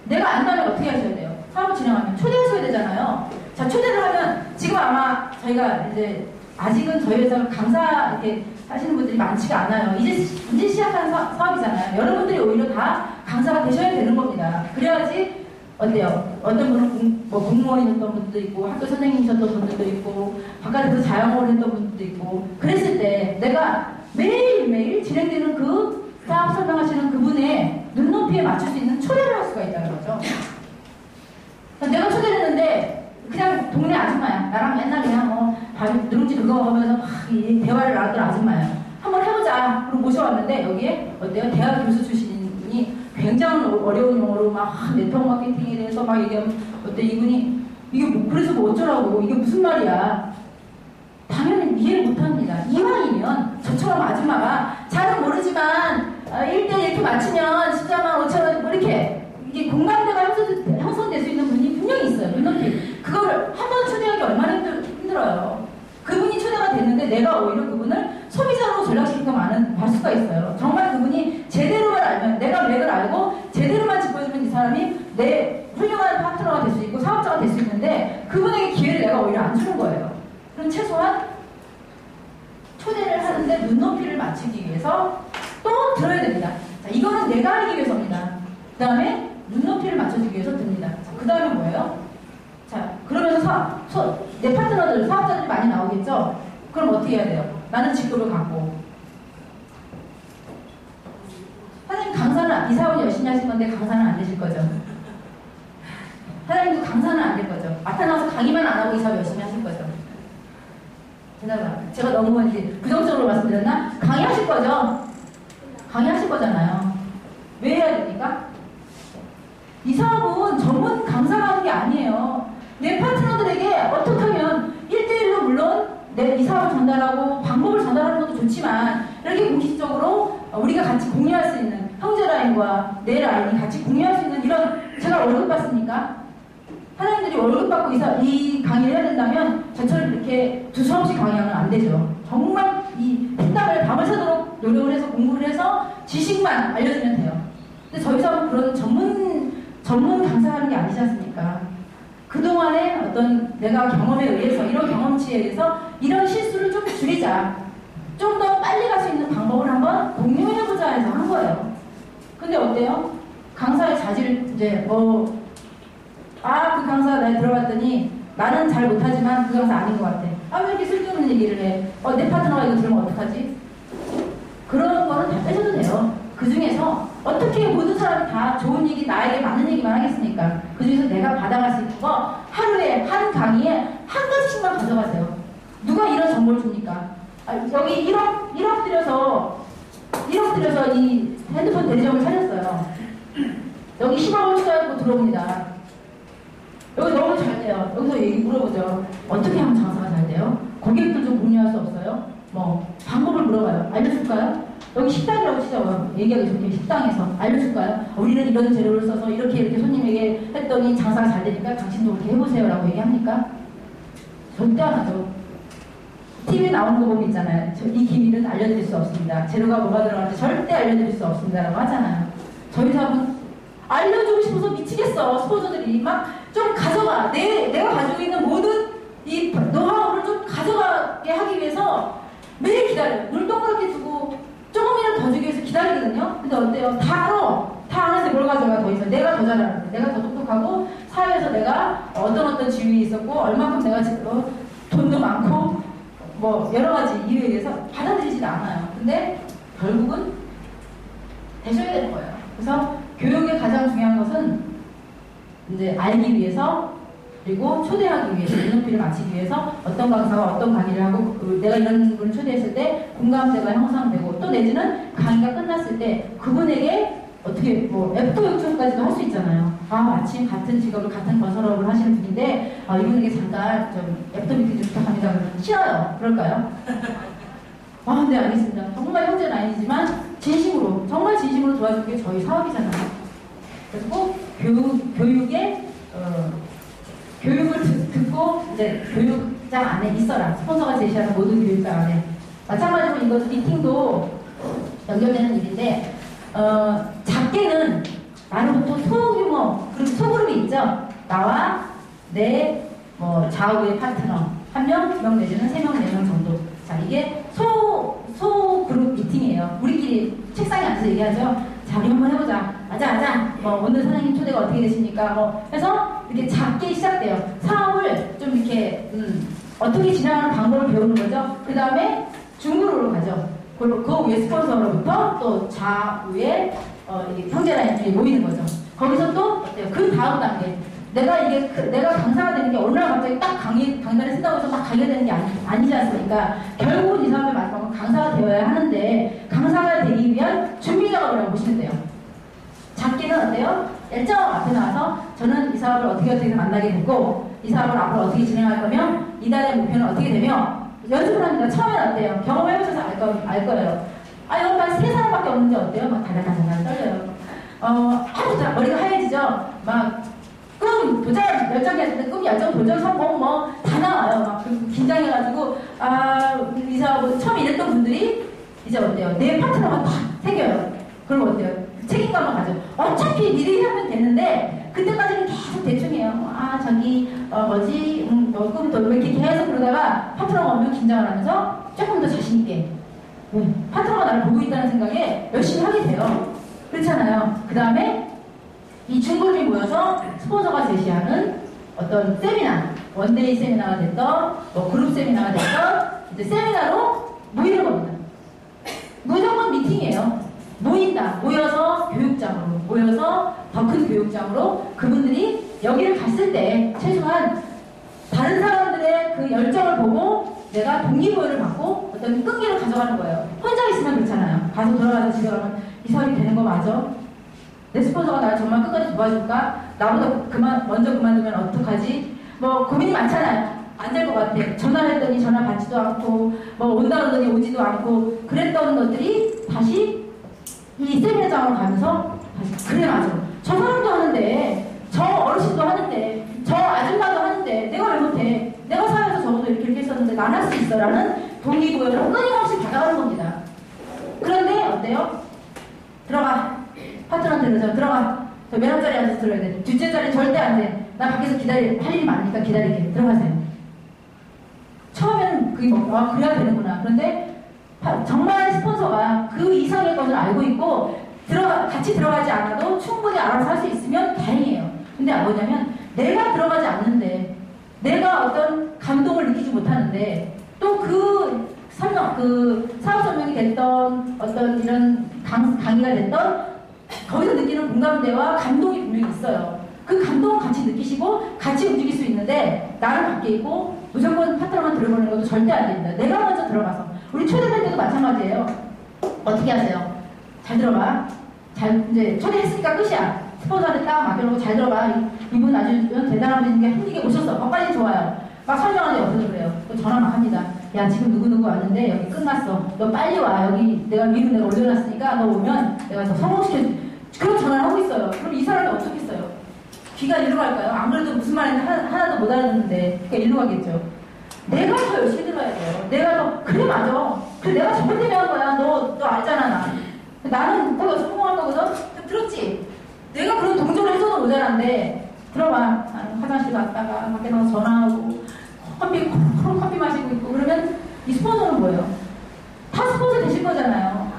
내가 안다면 어떻게 하셔야 돼요? 사업을 진행하면 초대하셔야 되잖아요. 자, 초대를 하면 지금 아마 저희가 이제 아직은 저희 회사는 강사 이렇게 하시는 분들이 많지가 않아요. 이제 시작하는 사업이잖아요. 여러분들이 오히려 다 강사가 되셔야 되는 겁니다. 그래야지 어때요? 어떤 분은 공무원이셨던 분도 있고 학교 선생님이셨던 분들도 있고 바깥에서 자영업을 했던 분들도 있고 그랬을 때 내가 매일매일 진행되는 그 사업 설명하시는 그분의 눈높이에 맞출 수 있는 초대를 할 수가 있다는 거죠. 내가 초대를 했는데 그냥 동네 아줌마야. 나랑 맨날 그냥 누룽지 그거 먹으면서 막 이 대화를 나눴던 아줌마야. 한번 해보자. 그리고 모셔왔는데 여기에 어때요? 대학 교수 출신인 분이 굉장히 어려운 용어로 막 네트워크 마케팅에 대해서 막 얘기하면 어때 이분이 이게 그래서 어쩌라고 이게 무슨 말이야. 당연히 이해를 못합니다. 이왕이면 저처럼 아줌마가 잘은 모르지만 1대1 이렇게 맞추면 14만 5천 원 이렇게 이게 공감대가 형성될 수 있는 분이 분명히 있어요. 눈높이. 그거를 한 번 초대하기 얼마나 힘들어요. 그분이 초대가 됐는데 내가 오히려 그분을 소비자로 전락시키고 말 수가 있어요. 정말 그분이 제대로만 알면 내가 맥을 알고 제대로만 짚어주면 이 사람이 내 훌륭한 파트너가 될 수 있고 사업자가 될 수 있는데 그분에게 기회를 내가 오히려 안 주는 거예요. 그럼 최소한 초대를 하는데 눈높이를 맞추기 위해서 또 들어야 됩니다. 자, 이거는 내가 알기 위해서입니다. 그 다음에 눈높이를 맞춰주기 위해서 듭니다. 그 다음에 뭐예요? 자, 그러면서 내 파트너들, 사업자들이 많이 나오겠죠? 그럼 어떻게 해야 돼요? 나는 직급을 갖고. 사장님 강사는, 이 사업을 열심히 하실 건데 강사는 안 되실 거죠? 사장님도 강사는 안 될 거죠? 나타나서 강의만 안 하고 이 사업 열심히 하실 거죠? 제가 너무 이제 부정적으로 말씀드렸나? 강의하실 거죠? 강의하실 거잖아요. 왜 해야 됩니까? 이 사업은 전문 강사가 하는 게 아니에요. 내 파트너들에게 어떻게 하면 1대1로 물론 이 사업을 전달하고 방법을 전달하는 것도 좋지만 이렇게 공식적으로 우리가 같이 공유할 수 있는 형제 라인과 내 라인이 같이 공유할 수 있는 이런 제가 월급 받습니까? 사장님들이 월급 받고 이 강의를 해야 된다면 저처럼 이렇게 두서없이 강의하면 안 되죠. 정말 이 피땀을 밤을 새도록 노력을 해서 공부를 해서 지식만 알려주면 돼요. 근데 저희 사업은 그런 전문 강사하는 게 아니지 않습니까? 그동안의 어떤 내가 경험에 의해서 이런 경험치에 의해서 이런 실수를 좀 줄이자. 좀 더 빨리 갈 수 있는 방법을 한번 공유해보자 해서 한 거예요. 근데 어때요? 강사의 자질 이제 그 강사 내가 들어봤더니 나는 잘 못하지만 그 강사 아닌 것 같아. 왜 이렇게 쓸데없는 얘기를 해? 내 파트너가 이거 들으면 어떡하지? 그런 거는 다 빼셔도 돼요. 그 중에서 어떻게 모든 사람이 다 좋은 얘기, 나에게 맞는 얘기만 하겠습니까? 그 중에서 내가 받아갈 수 있는 거 하루에 한 강의에 한 가지씩만 가져가세요. 누가 이런 정보를 줍니까? 여기 1억 들여서 이 핸드폰 대리점을 차렸어요. 여기 10억을 투자하고 들어옵니다. 여기 너무 잘 돼요. 여기서 얘기 물어보죠. 어떻게 하면 장사가 잘 돼요? 고객들 좀 공유할 수 없어요? 방법을 물어봐요. 알려줄까요? 여기 식당이라고 치자고요. 얘기하기 좋게 식당에서 알려줄까요? 우리는 이런 재료를 써서 이렇게 손님에게 했더니 장사가 잘 되니까 당신도 그렇게 해보세요 라고 얘기합니까? 절대 안 하죠. TV에 나오는 거 보면 있잖아요. 이 기밀은 알려드릴 수 없습니다. 재료가 뭐가 들어가는지 절대 알려드릴 수 없습니다라고 하잖아요. 저희 사업은 알려주고 싶어서 미치겠어. 스폰서들이 막 좀 가져가. 내가 가지고 있는 모든 이 노하우를 좀 가져가게 하기 위해서 매일 기다려요. 눈을 동그랗게 두고 조금이라도 더 주기 위해서 기다리거든요. 근데 어때요? 다 알아. 다 알아서 뭘 가져가 더 있어. 내가 더 잘하는데. 내가 더 똑똑하고 사회에서 내가 어떤 지위에 있었고 얼마큼 내가 돈도 많고 뭐 여러 가지 이유에 대해서 받아들이지도 않아요. 근데 결국은 되셔야 되는 거예요. 그래서 교육의 가장 중요한 것은 이제 알기 위해서 그리고 초대하기 위해서 눈높이를 맞추기 위해서 어떤 강사가 어떤 강의를 하고 내가 이런 분을 초대했을 때 공감대가 형성되고 또 내지는 강의가 끝났을 때 그분에게 어떻게 뭐 애프터 요청까지도 할 수 있잖아요. 아 마침 같은 직업을 같은 건설업을 하시는 분인데 이분에게 잠깐 좀 애프터 미팅 좀 부탁합니다. 그러면 싫어요. 그럴까요? 네 알겠습니다. 정말 형제는 아니지만 진심으로 정말 진심으로 도와주는 게 저희 사업이잖아요. 그래서 꼭 교육의 교육을 듣고 이제 교육장 안에 있어라. 스폰서가 제시하는 모든 교육장 안에. 마찬가지로 이것도 미팅도 연결되는 일인데 작게는 나는 보통 소규모 그리고 소그룹이 있죠. 나와 내 뭐 좌우의 파트너 1명, 2명 내지는 3명, 4명 정도. 자 이게 소그룹 미팅이에요. 우리끼리 책상에 앉아서 얘기하죠. 자 우리 한번 해보자. 아자 뭐 오늘 선생님 초대가 어떻게 되십니까? 뭐 해서 이렇게 작게 시작돼요. 사업을 좀 이렇게 어떻게 진행하는 방법을 배우는 거죠. 그 다음에 중그룹으로 가죠. 그리고 그 위에 스폰서로부터 또 좌우에 형제라인이 모이는 거죠. 거기서 또 어때요? 그 다음 단계. 내가 강사가 되는 게 어느 날 갑자기 딱 강단에 쓴다고 해서 막 가게 되는 게 아니지 않습니까? 결국은 이 사람의 마지막은 강사가 되어야 하는데 강사가 되기 위한 준비 작업이라고 보시면 돼요. 작게는 어때요? 일정 앞에 나와서 저는 이 사업을 어떻게 해서 만나게 됐고 이 사업을 앞으로 어떻게 진행할 거며 이달의 목표는 어떻게 되며 연습을 합니다. 처음엔 어때요? 경험해보셔서 알 거예요. 여기 한 3사람밖에 없는데 어때요? 막 달달달달 떨려요. 머리가 하얘지죠? 꿈, 도전, 열정이 할 때 꿈, 열정, 도전, 성공 다 나와요. 막 긴장해가지고 이 사업을 처음 일했던 분들이 이제 어때요? 내 파트너가 딱 생겨요. 그럼 어때요? 책임감을 가져. 어차피 미리 하면 되는데 그때까지는 계속 대충해요. 꿈 또 이렇게 계속 그러다가 파트너가 오면 긴장을 하면서 조금 더 자신 있게 파트너가 나를 보고 있다는 생각에 열심히 하게 돼요. 그렇잖아요. 그 다음에 이 중그룹이 모여서 스폰서가 제시하는 어떤 세미나, 원데이 세미나가 됐던, 그룹 세미나가 됐던, 이제 세미나로 모이는 겁니다. 무조건 미팅이에요. 모여서 교육장으로, 모여서 더 큰 교육장으로 그분들이 여기를 갔을 때 최소한 다른 사람들의 그 열정을 보고 내가 동기부여를 받고 어떤 끈기를 가져가는 거예요. 혼자 있으면 그렇잖아요. 가서 돌아가서 집에 가면 이 사업이 되는 거 맞아? 내 스폰서가 나를 정말 끝까지 도와줄까? 나보다 먼저 그만두면 어떡하지? 고민이 많잖아요. 안 될 것 같아. 전화를 했더니 전화 받지도 않고, 온다 그러더니 오지도 않고, 그랬던 것들이 다시 이 세미나장으로 가면서, 그래, 맞아. 저 사람도 하는데, 저 어르신도 하는데, 저 아줌마도 하는데, 내가 왜 못해? 내가 사회에서 적어도 이렇게 했었는데, 난 할 수 있어. 라는 동기부여를 끊임없이 받아가는 겁니다. 그런데, 어때요? 들어가. 파트너한테 그러죠. 들어가. 저 맨 앞자리에 앉아서 들어야 돼. 둘째 자리 절대 안 돼. 나 밖에서 할 일이 많으니까 기다릴게. 들어가세요. 처음에는 그게 그래야 되는구나. 그런데 정말 스폰서가 그 이상의 것을 알고 있고 같이 들어가지 않아도 충분히 알아서 할 수 있으면 다행이에요. 근데 뭐냐면 내가 들어가지 않는데 내가 어떤 감동을 느끼지 못하는데 또 그 사업 설명이 됐던 어떤 이런 강의가 됐던 거기서 느끼는 공감대와 감동이 분명히 있어요. 그 감동을 같이 느끼시고 같이 움직일 수 있는데 나는 밖에 있고 무조건 파트너만 들어보는 것도 절대 안 됩니다. 내가 먼저 들어가서 우리 초대될 때도 마찬가지예요. 어떻게 하세요? 잘 들어봐. 이제 초대했으니까 끝이야. 스폰서한테 딱 맡겨놓고 잘 들어봐. 이분 아주 대단한 분인데 힘들게 오셨어. 빨리 좋아요. 막 설명하는데 옆에서 그래요. 또 전화 막 합니다. 야 지금 누구누구 왔는데 여기 끝났어. 너 빨리 와. 여기 위로 내가 올려놨으니까 너 오면 내가 더 성공시켜. 그런 전화를 하고 있어요. 그럼 이 사람이 어떻겠어요? 귀가 일로 갈까요? 안 그래도 무슨 말인지 하나도 못 알아듣는데 그러니까 일로 가겠죠. 내가 더 열심히 들어야 돼요. 내가 더, 그래, 맞아. 그래, 내가 저것 때문에 한 거야. 너 알잖아, 나. 나는 너 성공할 거거든? 들었지? 내가 그런 동조를 해줘도 모자란데, 들어봐. 나는 화장실 갔다가, 밖에 나가서 전화하고, 커피 마시고 있고, 그러면 이 스폰서는 뭐예요? 다 스폰서 되실 거잖아요.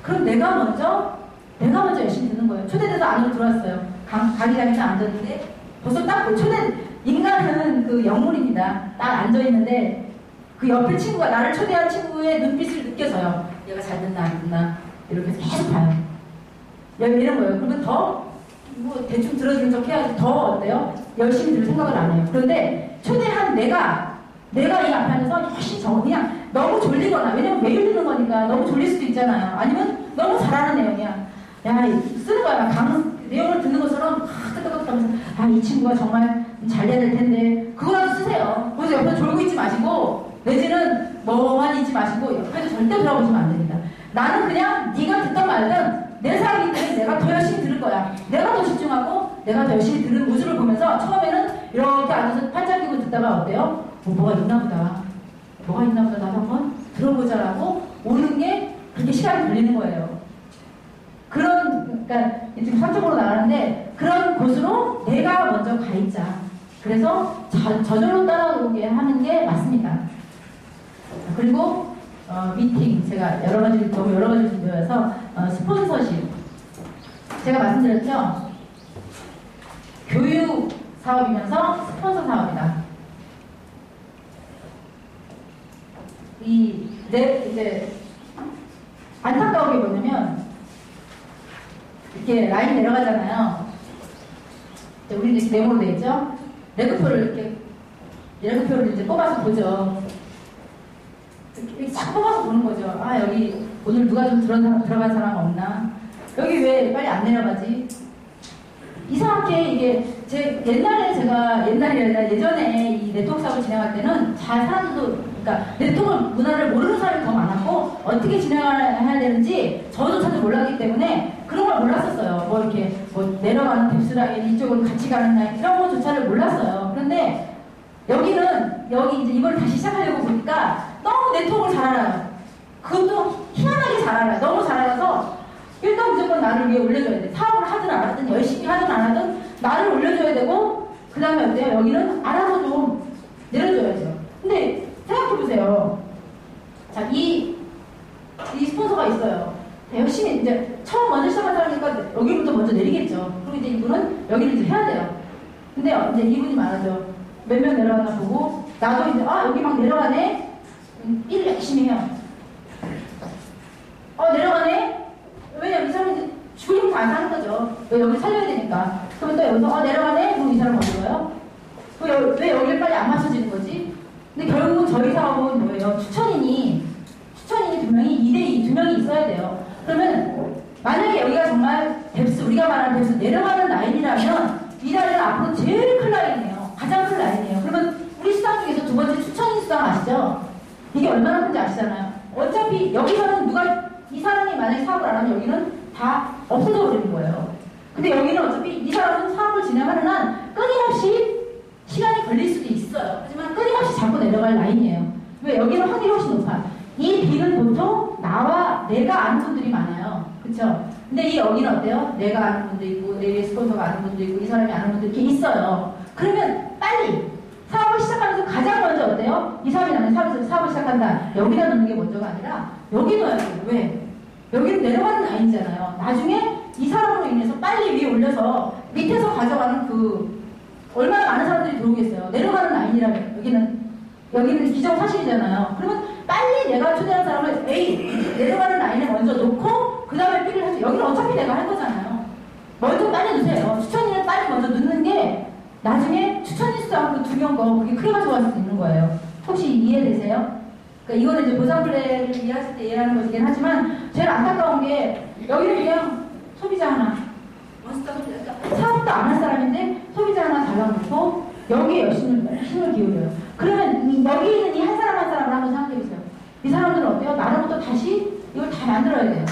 그럼 내가 먼저 열심히 듣는 거예요. 초대돼서 안으로 들어왔어요. 가기 전에 앉았는데, 벌써 딱 인간은 그 영물입니다. 딱 앉아있는데, 그 옆에 친구가, 나를 초대한 친구의 눈빛을 느껴져요. 얘가 잘 듣나, 안 듣나. 이렇게 계속 봐요. 이런 거예요. 그러면 대충 들어주는 척 해야지 더 어때요? 열심히 들을 생각을 안 해요. 그런데 초대한 내가 이 앞에 앉아서 훨씬 그냥 너무 졸리거나, 왜냐면 매일 듣는 거니까 너무 졸릴 수도 있잖아요. 아니면 너무 잘하는 내용이야. 쓰는 거야. 내용을 듣는 것처럼 끄떡끄떡 하면서 이 친구가 정말 잘 해야 될 텐데 그거라도 쓰세요. 그래서 옆에 졸고 있지 마시고 내지는 멍하니 있지 마시고 옆에도 절대 돌아보시면 안 됩니다. 나는 그냥 네가 듣던 말든 내 사람이기 때문에 내가 더 열심히 들을 거야. 내가 더 집중하고 내가 더 열심히 들은 모습을 보면서 처음에는 이렇게 앉아서 팔짱 끼고 듣다가 어때요? 뭐가 있나 보다. 나도 한번 들어보자라고 오는 게 그렇게 시간이 걸리는 거예요. 그러니까 지금 사적으로 나가는데 그런 곳으로 내가 먼저 가 있자. 그래서 저절로 따라오게 하는 게 맞습니다. 그리고 미팅, 제가 여러 가지 준비해서 스폰서십. 제가 말씀드렸죠? 교육 사업이면서 스폰서 사업이다. 이제 안타까운 게 뭐냐면 이렇게 라인 내려가잖아요. 우리 이제 네모로 돼 있죠? 레그표를 이제 뽑아서 보죠. 이렇게 싹 뽑아서 보는 거죠. 여기 오늘 누가 좀 들어간 사람 없나? 여기 왜 빨리 안 내려가지? 이상하게 이게 예전에 이 네트워크 사업을 진행할 때는 그러니까 네트워크 문화를 모르는 사람이 더 많았고 어떻게 진행해야 되는지 저조차도 몰랐기 때문에 그런 걸 몰랐었어요. 이렇게 내려가는 뎁스라인 이쪽으로 같이 가는 라인 이런 거조차를 몰랐어요. 그런데 여기 이제 이걸 다시 시작하려고 보니까 너무 네트워크를 잘 알아요. 그것도 희한하게 잘 알아요. 너무 잘 알아서 일단 무조건 나를 위해 올려줘야 돼. 사업을 하든 안 하든 열심히 하든 안 하든 나를 올려줘야 되고 그 다음에 어때요? 여기는 알아서 좀 내려줘야죠. 근데 생각해보세요. 자, 이 스폰서가 있어요. 열심히 이제 처음 먼저 시작한 사람이니까 여기부터 먼저 내리겠죠. 그리고 이제 이분은 여기를 이제 해야 돼요. 근데 이제 이분이 말하죠. 몇 명 내려가나 보고 나도 이제 여기 막 내려가네. 일을 열심히 해요. 내려가네. 왜냐면 이 사람이 이제 죽으려고 안 사는 거죠. 왜 여기 살려야 되니까. 그러면 또 여기서 내려가네. 그럼 이 사람 어디 가요? 왜 여기를 빨리 안 맞춰지는 거지? 근데 결국은 저희 사업은 뭐예요? 추천인이 2명이 2대2 2명이 있어야 돼요. 그러면 만약에 여기가 정말 우리가 말하는 뎁스 내려가는 라인이라면 이 라인은 앞으로 제일 큰 라인이에요. 가장 큰 라인이에요. 그러면 우리 수당 중에서 두 번째 추천인 수당 아시죠? 이게 얼마나 큰지 아시잖아요. 어차피 여기서는 이 사람이 만약에 사업을 안 하면 여기는 다 없어져 버리는 거예요. 근데 여기는 어차피 이 사람은 사업을 진행하는 한 끊임없이 시간이 걸릴 수도 있어요. 하지만 끊임없이 잡고 내려갈 라인이에요. 왜? 여기는 확률이 훨씬 높아. 이 B는 보통 내가 아는 분들이 많아요. 그쵸? 근데 여기는 어때요? 내가 아는 분도 있고, 내 스폰서가 아는 분도 있고, 이 사람이 아는 분도 이렇게 있어요. 그러면 빨리 사업을 시작하면서 가장 먼저 어때요? 이 사람이 나는 사업을 시작한다. 여기다 놓는 게 먼저가 아니라 여기 넣어야 돼요. 왜? 여기는 내려가는 라인이잖아요. 나중에 이 사람으로 인해서 빨리 위에 올려서 밑에서 가져가는 얼마나 많은 사람들이 들어오겠어요. 내려가는 라인이라면 여기는 기정사실이잖아요. 그러면 빨리 내가 초대한 사람을 내려가는 라인에 먼저 놓고 그 다음에 B를 하죠. 여기는 어차피 내가 할 거잖아요. 먼저 빨리 넣으세요. 추천인을 빨리 먼저 넣는 게 나중에 추천인 수당 그 2명 거 그게 크게 가져갈 수 있는 거예요. 혹시 이해되세요? 그러니까 이거는 이제 보상 플랜을 이해하실 때 이해하는 것이긴 하지만 제일 안타까운 게 여기는 그냥 소비자 하나 사업도 안 할 사람인데 소비자 하나 달라놓고 여기에 힘을 기울여요. 그러면 여기 있는 이 한 사람 한 사람을 한번 생각해보세요. 이 사람들은 어때요? 나로부터 다시 이걸 다 만들어야 돼요.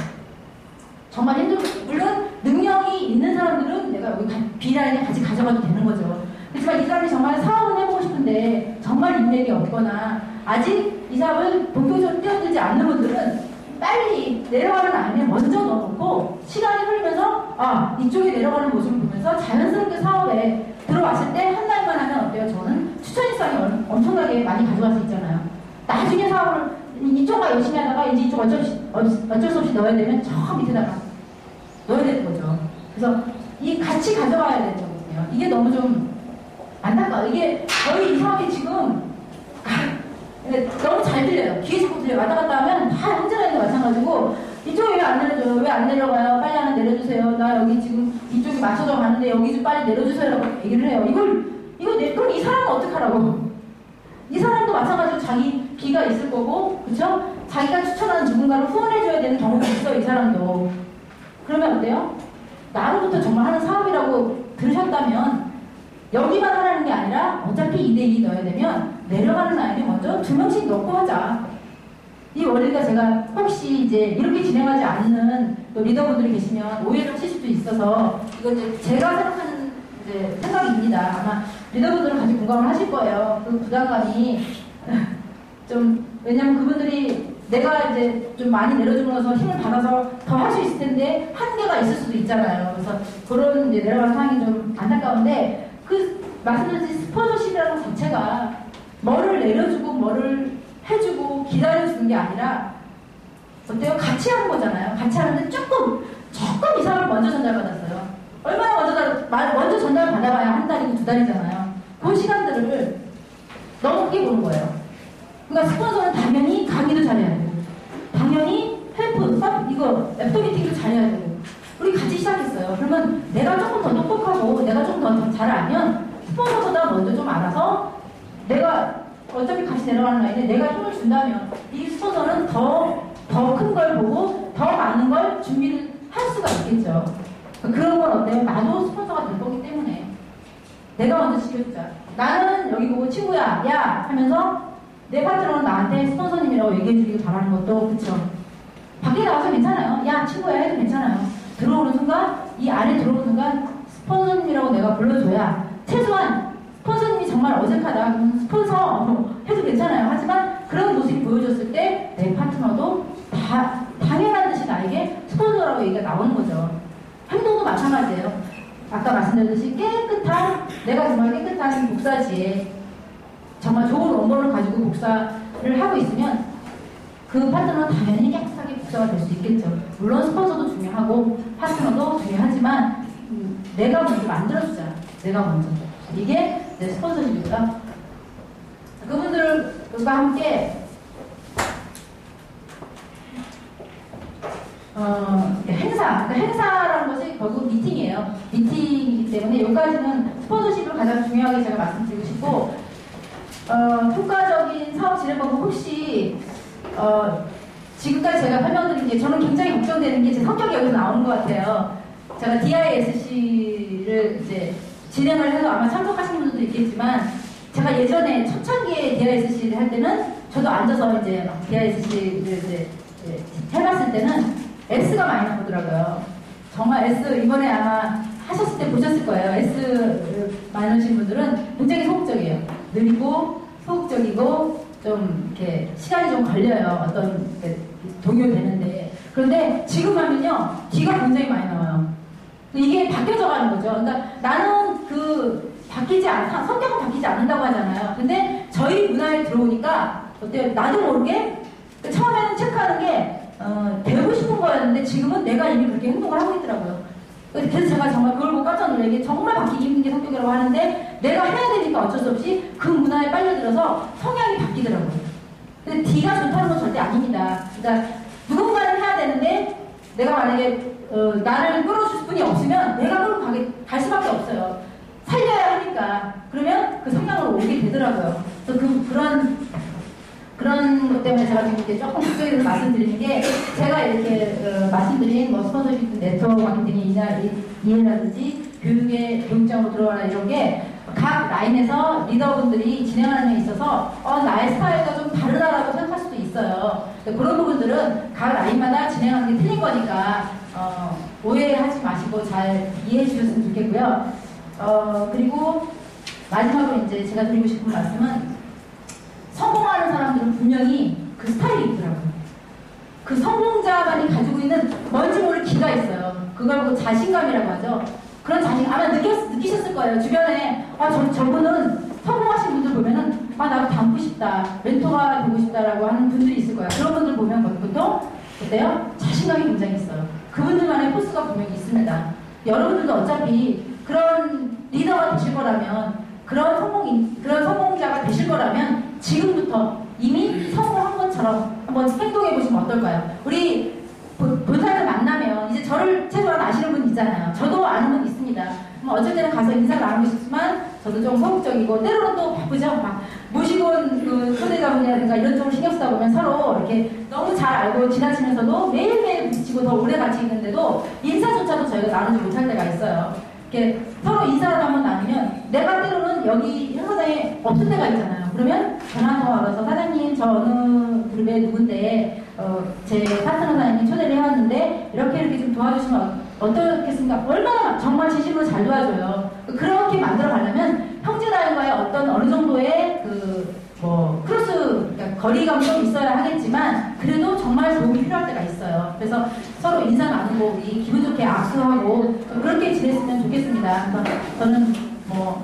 정말 물론 능력이 있는 사람들은 내가 여기 B라인에 같이 가져가도 되는 거죠. 그렇지만 이 사람이 정말 사업을 해보고 싶은데 정말 정말 인맥이 없거나 아직 이 사업을 본격적으로 뛰어들지 않는 분들은 빨리 내려가는 라인에 먼저 넣어놓고 시간이 흐르면서 이쪽에 내려가는 모습을 보면서 자연스럽게 사업에 들어왔을 때 한 달만 하면 어때요? 저는 추천일성이 엄청나게 많이 가져갈 수 있잖아요. 나중에 사업을 이쪽만 열심히 하다가 이제 이쪽 어쩔 수 없이 넣어야 되면 저 밑에다가 넣어야 되는 거죠. 그래서 이 같이 가져가야 되는 거거든요. 이게 너무 좀 안타까워요. 이게 저희 이 사업이 지금 너무 잘 들려요. 귀에 자꾸 들려요. 왔다 갔다 하면 다 혼자라는 게 마찬가지고 이쪽에 왜 안 내려줘요? 왜 안 내려가요? 빨리 하나 내려주세요. 나 여기 지금 이쪽에 맞춰서 가는데 여기 좀 빨리 내려주세요. 라고 얘기를 해요. 그럼 이 사람은 어떡하라고? 이 사람도 마찬가지로 자기 귀가 있을 거고, 그쵸? 자기가 추천하는 누군가를 후원해줘야 되는 경우가 있어요, 이 사람도. 그러면 어때요? 나로부터 정말 하는 사업이라고 들으셨다면 여기만 하라는 게 아니라 어차피 2대2 넣어야 되면 내려가는 라인에 먼저 2명씩 넣고 하자. 이 원리가 제가 혹시 이제 이렇게 진행하지 않는 또 리더분들이 계시면 오해를 하실 수도 있어서 이건 이제 제가 생각하는 이제 생각입니다. 아마 리더분들은 같이 공감을 하실 거예요. 그 부담감이 좀, 왜냐면 그분들이 내가 이제 좀 많이 내려주면서 힘을 받아서 더 할 수 있을 텐데 한계가 있을 수도 있잖아요. 그래서 그런 이제 내려가는 상황이 좀 안타까운데 말씀드린 스폰서십이라는 것 자체가 뭐를 내려주고 뭐를 해주고 기다려주는 게 아니라 어때요? 같이 하는 거잖아요. 같이 하는데 조금 이 사람을 먼저 전달받았어요. 얼마나 먼저 전달을 받아봐야 한 달이고 2달이잖아요. 그 시간들을 너무 크게 보는 거예요. 그러니까 스폰서는 당연히 강의도 잘해야 되고 당연히 헬프, 이거 랩터 미팅도 잘해야 되고 우리 같이 시작했어요. 그러면 내가 조금 더 똑똑하고 내가 조금 더 잘 알면 스폰서보다 먼저 좀 알아서 내가 어차피 같이 내려가는 라인에 내가 힘을 준다면 이 스폰서는 더 큰 걸 보고 더 많은 걸 준비를 할 수가 있겠죠. 그런 건 어때요? 나도 스폰서가 될 거기 때문에 내가 먼저 지켜주자. 나는 여기 보고 친구야, 야 하면서 내 파트너는 나한테 스폰서님이라고 얘기해주기를 바라는 것도 그쵸. 밖에 나가서 괜찮아요. 야 친구야 해도 괜찮아요. 들어오는 순간 이 안에 들어오는 순간 스폰서님이라고 내가 불러줘야 최소한 스폰서님이 정말 어색하다. 스폰서 해도 괜찮아요. 하지만 그런 모습이 보여줬을 때 내 파트너도 당연한 듯이 나에게 스폰서라고 얘기가 나오는 거죠. 행동도 마찬가지예요. 아까 말씀드렸듯이 내가 정말 깨끗한 복사지에 정말 좋은 원본을 가지고 복사를 하고 있으면 그 파트너는 당연히 깨끗하게 복사가 될 수 있겠죠. 물론 스폰서도 중요하고 파트너도 중요하지만 내가 먼저 만들어주자. 내가 먼저. 이게 내 스폰서십입니다. 그분들과 함께 그러니까 행사라는 것이 결국 미팅이에요. 미팅이기 때문에 여기까지는 스폰서십을 가장 중요하게 제가 말씀드리고 싶고 효과적인 사업 진행 방법 혹시 지금까지 제가 설명드린 게 저는 굉장히 걱정되는 게 제 성격이 여기서 나오는 것 같아요. 제가 DISC를 이제 진행을 해서 아마 참석하시는 분들도 있겠지만 제가 예전에 초창기에 DISC를 할 때는 저도 앉아서 이제 막 DISC를 이제 해봤을 때는 S가 많이 나오더라고요. 정말 S 이번에 아마 하셨을 때 보셨을 거예요. S 많으신 분들은 굉장히 소극적이에요. 느리고 소극적이고 좀 이렇게 시간이 좀 걸려요. 어떤 동요되는데. 그런데 지금 하면요 D가 굉장히 많이 나와요. 이게 바뀌어져 가는 거죠. 그러니까 나는 성격은 바뀌지 않는다고 하잖아요. 근데 저희 문화에 들어오니까 어때요? 나도 모르게 처음에는 체크하는 게 배우고 싶은 거였는데 지금은 내가 이미 그렇게 행동을 하고 있더라고요. 그래서 제가 정말 그걸 보고 깜짝 놀라게 정말 바뀌기 힘든 게 성격이라고 하는데 내가 해야 되니까 어쩔 수 없이 그 문화에 빨려들어서 성향이 바뀌더라고요. 근데 D가 좋다는 건 절대 아닙니다. 그러니까 누군가는 해야 되는데 내가 만약에 나를 끌어줄 분이 없으면 내가 끌고 갈 수밖에 없어요. 살려야 하니까. 그러면 그 성향으로 오게 되더라고요. 그래서 그런 것 때문에 제가 지금 이렇게 조금 극적으로 말씀드리는 게 제가 이렇게 말씀드린 뭐 스폰서십 네트워크 마케팅의 이해라든지 교육장으로 들어가라 이런 게 각 라인에서 리더분들이 진행하는 데 있어서 나의 스타일과 좀 다르다라고 생각할 수도 있어요. 그런 부분들은 각 라인마다 진행하는 게 틀린 거니까 오해하지 마시고 잘 이해해 주셨으면 좋겠고요. 그리고 마지막으로 이제 제가 드리고 싶은 말씀은 분명히 그 스타일이 있더라고요. 그 성공자만이 가지고 있는 뭔지 모를 기가 있어요. 그걸 보고 자신감이라고 하죠. 그런 자신, 아마 느끼셨을 거예요. 주변에, 저분은 성공하신 분들 보면은, 나도 닮고 싶다, 멘토가 되고 싶다라고 하는 분들이 있을 거예요. 그런 분들 보면 보통, 어때요? 자신감이 굉장히 있어요. 그분들만의 포스가 분명히 있습니다. 여러분들도 어차피 그런 리더가 되실 거라면, 그런 성공자가 되실 거라면, 지금부터 이미 성공한 것처럼 한번 행동해 보시면 어떨까요? 우리 본사에서 만나면 이제 저를 최소한 아시는 분 있잖아요. 저도 아는 분 있습니다. 어쩔 때는 가서 인사를 나누고 싶지만 저도 좀 소극적이고 때로는 또 바쁘죠. 막 모시고 온 그 초대자분이라든가 이런 쪽으로 신경 쓰다 보면 서로 이렇게 너무 잘 알고 지나치면서도 매일매일 부딪히고 더 오래 같이 있는데도 인사조차도 저희가 나누지 못할 때가 있어요. 이렇게 서로 인사를 한번 나누면 내가 때로는 여기 행사장에 없을 때가 있잖아요. 그러면 전화가 와서 사장님 저 어느 그룹의 누군데 제 파트너 사장님 초대를 해왔는데 이렇게 좀 도와주시면 어떻겠습니까? 얼마나 정말 진심으로 잘 도와줘요. 그렇게 만들어 가려면 형제라인과의 어느 정도의 크로스, 그러니까 거리감이 좀 있어야 하겠지만 그래도 정말 도움이 필요할 때가 있어요. 그래서 서로 인사 나누고 우리 기분 좋게 악수하고 그렇게 지냈으면 좋겠습니다. 그래서 저는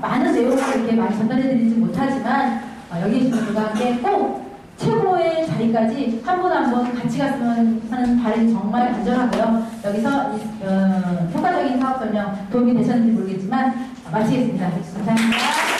많은 내용을 이렇게 많이 전달해드리지 못하지만 여기 계신 분들과 함께 꼭 최고의 자리까지 한 분 한 분 같이 갔으면 하는 바람이 정말 간절하고요. 여기서 효과적인 사업 설명 도움이 되셨는지 모르겠지만 마치겠습니다. 감사합니다.